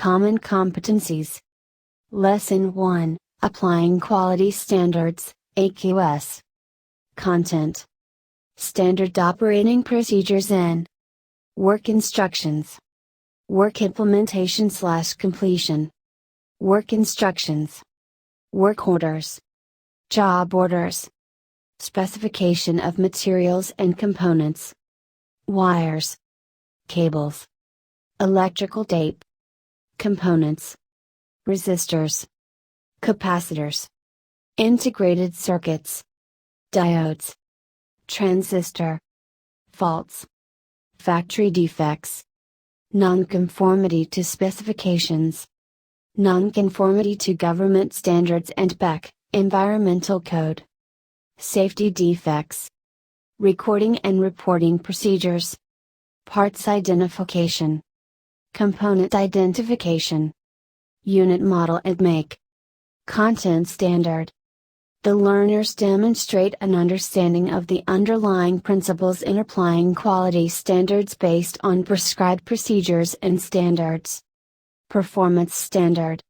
Common competencies. Lesson 1, Applying Quality Standards, AQS. Content. Standard Operating Procedures and Work Instructions. Work Implementation/Completion. Work Instructions. Work Orders. Job Orders. Specification of Materials and Components. Wires. Cables. Electrical tape. Components. Resistors. Capacitors. Integrated circuits. Diodes. Transistor. Faults. Factory defects. Nonconformity to specifications. Nonconformity to government standards and BEC, Environmental Code. Safety defects. Recording and reporting procedures. Parts identification. Component identification. Unit model and make. Content standard. The learners demonstrate an understanding of the underlying principles in applying quality standards based on prescribed procedures and standards. Performance standard.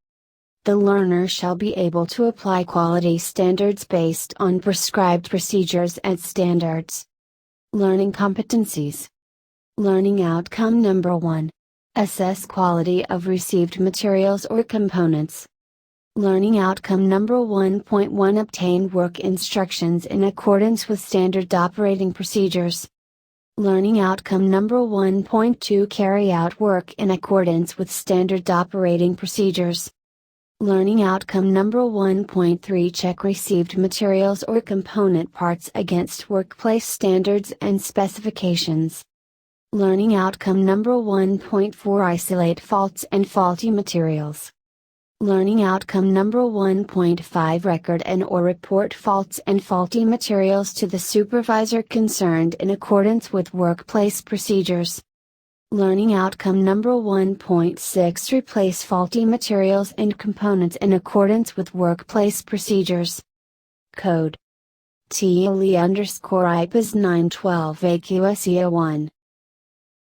The learner shall be able to apply quality standards based on prescribed procedures and standards. Learning competencies. Learning outcome number 1. Assess quality of received materials or components. Learning outcome number 1.1 Obtain work instructions in accordance with standard operating procedures. Learning outcome number 1.2 Carry out work in accordance with standard operating procedures. Learning outcome number 1.3 Check received materials or component parts against workplace standards and specifications. Learning outcome number 1.4 Isolate faults and faulty materials. Learning outcome number 1.5 Record and/or report faults and faulty materials to the supervisor concerned in accordance with workplace procedures. Learning outcome number 1.6 Replace faulty materials and components in accordance with workplace procedures. Code. TLE_EPAS 912 AQS LO1.